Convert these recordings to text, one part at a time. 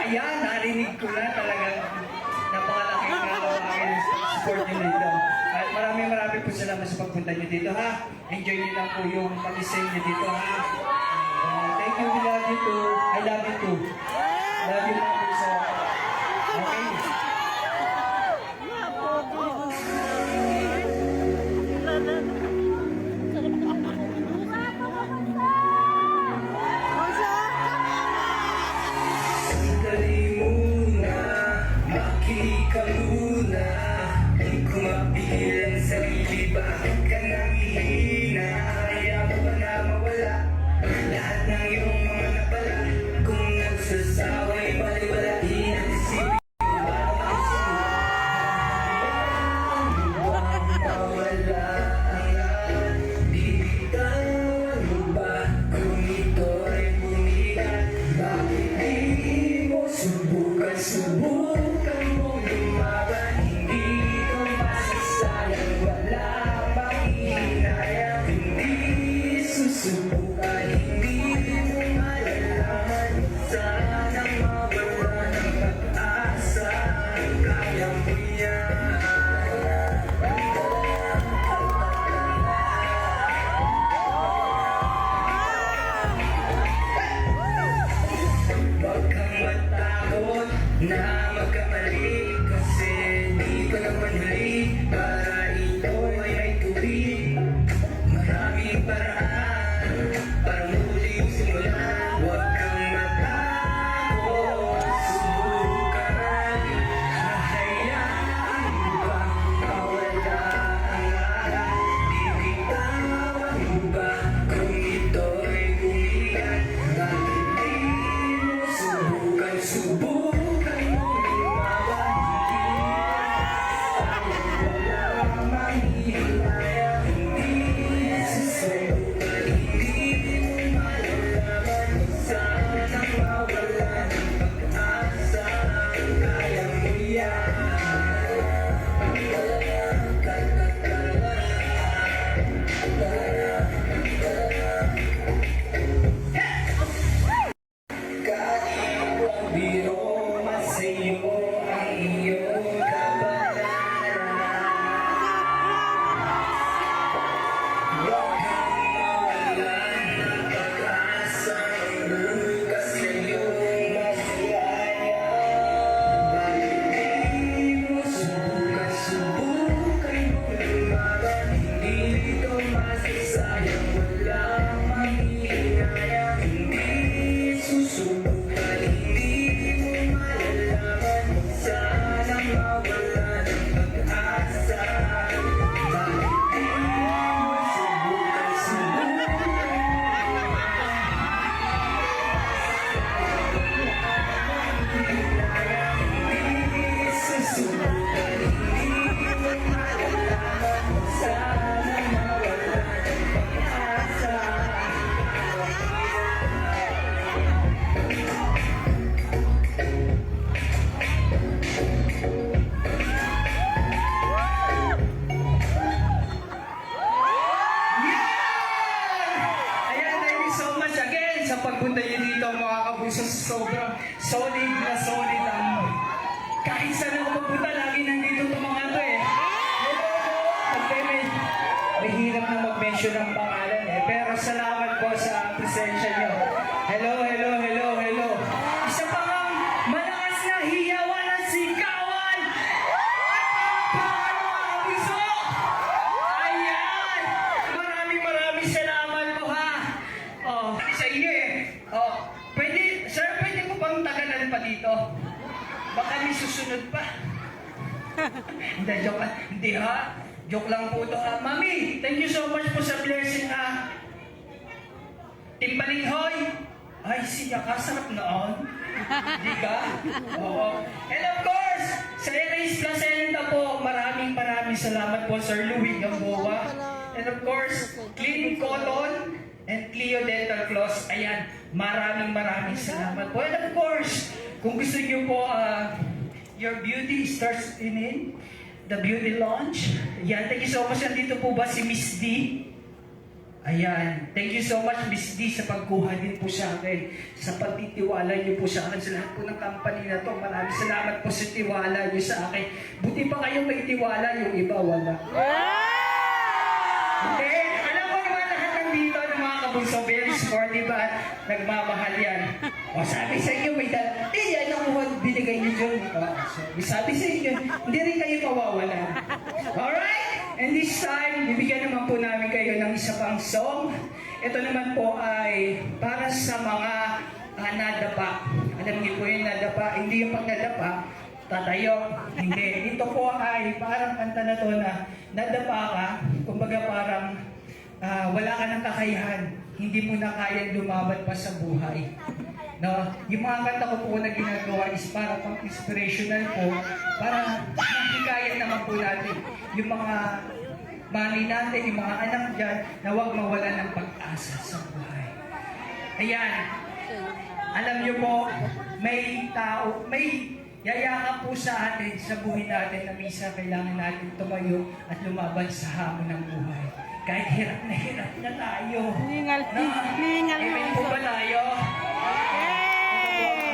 Ayan, narinig ko na talagang napakalaking support nyo dito. At maraming po salamat sa pagpunta nyo dito, ha? Enjoy nyo lang po yung pag-isay nyo dito, ha? Thank you, we love you too. I love you too. Love you, love you. So, okay. Sandali muna, makikaluna. Di ko mapigilan sarili, bakit ka nangihina? Kaya mo ba na mawala lahat ng iyong mga napala? Kung nagsasaway, baliwala, inaisipin ko ba ang mawala ang lahat? Bibitawan mo ba kung ito ay bumigat? Bakit di mo subukan mong lumaban? Hindi ko masasayang, wala manghihinayang. Hindi susubukan, hindi mo malalaman. Sanang mawala ng pag-asa, kaya mo yan. Huwag kang matakot na magkamali, kasi di pa naman huli para ito ay may tuwid. Maraming paraan para muli simulan. Huwag kang matakot, subukan. Hahayaan mo ba mawala ang lahat? Bibitawan mo ba kung ito ay bumigat? Bakit di mo subukan mo lumaban? Wala manghihinayang. Hindi susubukan, hindi mo malalaman. Sanang mawala ng pag-asa, kaya mo yan. Kahit ang biro, masa'yo ang iyong kabanalan. Huwag kang mawalan ng pag-asa, bukas na iyong masayaya. Bakit di mo subukan mo lumaban? Hindi ito masasayang, walang manghihinayang. Hindi susubukan, hindi mo malalaman. Sanang mawala ng pag-asa. Bakit di mo subukan? Hindi susubukan, hindi mo malalaman. Sanang mawala ng pag-asa. Ayan, thank you so much again sa pagpunta nyo dito, mga kabuso. Sobrang solid na solid ang kahit saan ako magpunta, lagi nandito itong mga to eh. Hello po! May hirap na mag-mention ng pangalan eh. Pero salamat po sa presensya nyo. Hello, hello, hello, hello. Isa pa ngang malakas na hiyawan at sigawan! Mga kabuso! Ayan! Maraming salamat po ha! Oh, sa inyo eh. Oh, pwede mo bang tagalan pa dito? Baka may susunod pa. Hindi, joke lang. Hindi ha? Joke lang po ito ha. Mami, thank you so much po sa blessing ha. Timbalinghoy. Ay, siya ka. Sarap noon. Di ka? Oo. And of course, sa Erase Placenta po, maraming salamat po Sir Louie Gamboa. And of course, Clean Cotton and Cleo Dental Floss. Ayan, maraming salamat po. And of course, kung gusto niyo po, your beauty starts in the beauty launch. Yan, thank you so much. Nandito po ba si Miss D? Ayan. Thank you so much, Miss D, sa pagkuha din po sa akin. Sa pagtitiwala niyo po sa akin. Sa lahat po ng company na to. Maraming salamat po sa tiwala niyo sa akin. Buti pa kayo may tiwala, yung iba wala. Okay? Alam ko naman lahat nandito ng mga kabunso, very sportive at nagmamahal yan. O sabi sa inyo, may dal... yan ang binigay niyo dyan. Sabi sa inyo, hindi rin kayo mawawala. Alright? And this time, bibigyan naman po namin kayo ng isa pang song. Ito naman po ay para sa mga nadapa. Alam niyo po yung nadapa, hindi yung pag nadapa, tatayo. Hindi. Ito po ay parang kanta na to na nadapa ka, kumbaga parang wala ka ng kakayahan. Hindi mo na kaya lumaban pa sa buhay. No, yung mga kanta ko po na ginagawa is para pang inspirational po, para mahikayan naman po natin yung mga mami natin, yung mga anak dyan, na huwag mawala ng pag-asa sa buhay. Ayan, alam nyo po, may tao, may yayakap po sa atin, sa buhay natin na misa kailangan natin tumayo at lumaban sa hamon ng buhay. Kahit hirap na tayo. Ningal, No? ningal Amen po ba tayo?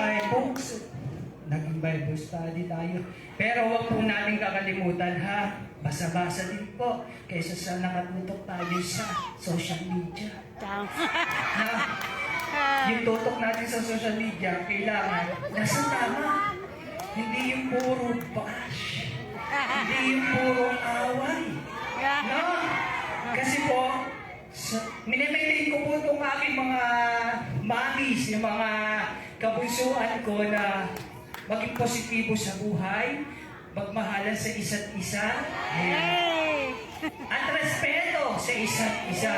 Ay, folks, naging Bible study tayo. Pero huwag po natin kakalimutan, ha? Basa-basa din po kaysa sa nakatutok tayo sa social media. Ha? Yung tutok natin sa social media, kailangan nasa tama. Hindi yung puro bash. Hindi yung puro away. No? Kasi po, minimaintain ko po itong aking mga mamis, yung mga kabunsuan ko na maging positibo sa buhay, magmahalan sa isa't isa, at respeto sa isa't isa.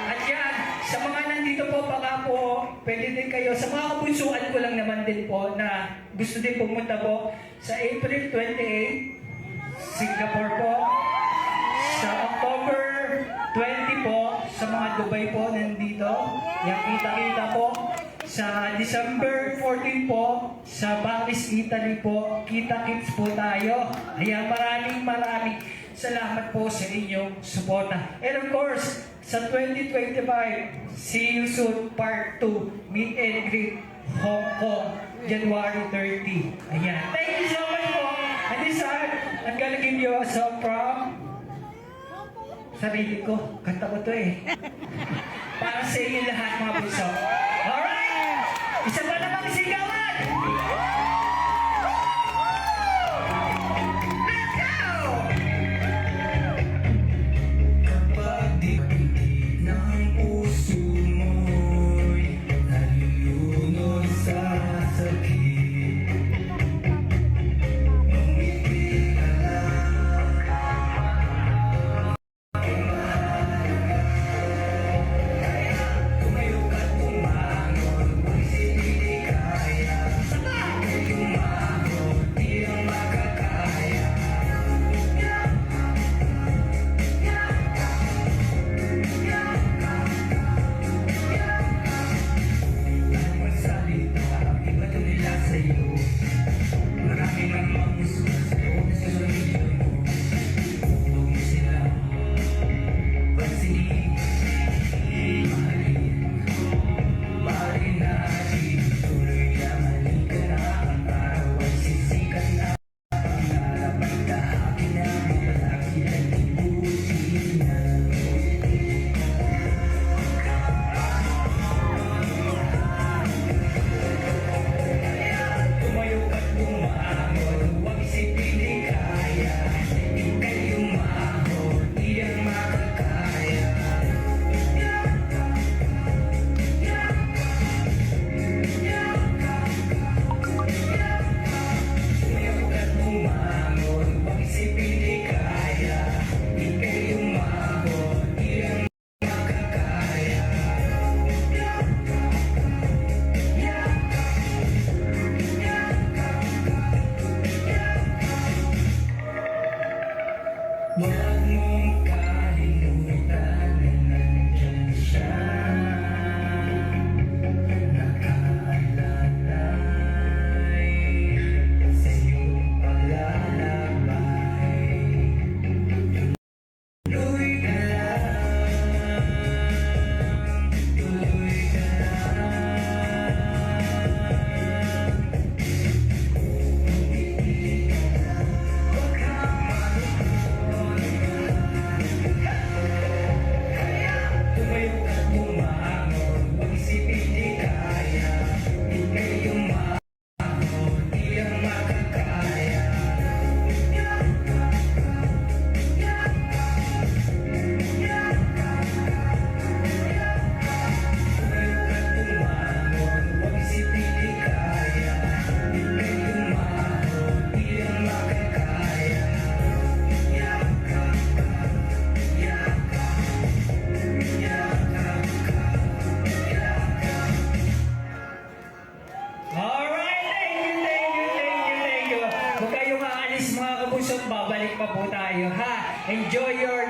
At yan, sa mga nandito po, baka po, pwede din kayo, sa mga kabunsuan ko lang naman din po na gusto din pumunta po sa April 28, Singapore po, sa October 20 po, sa mga Dubai po nandito, yung kita-kita po, sa December 14 po, sa Paris, Italy po, kita-kits po tayo. Ayan, maraming salamat po sa inyong suporta. And of course, sa 2025, see you soon, part 2, meet and greet, Hong Kong, January 30. Ayan. Thank you so much po. And this time, I'm gonna give you a song from sarili ko. Kanta ko to eh. Para sa inyo lahat mga bunso. Alright! Isa pa namang sigawan! Let's go! Kapag di ng puso mo'y nalulunod sa sakit, ngumiti ka lang, ay mahalaga. Kaya tumayo ka't tumangon, kung hindi kaya, sabay! tayo ha. Enjoy your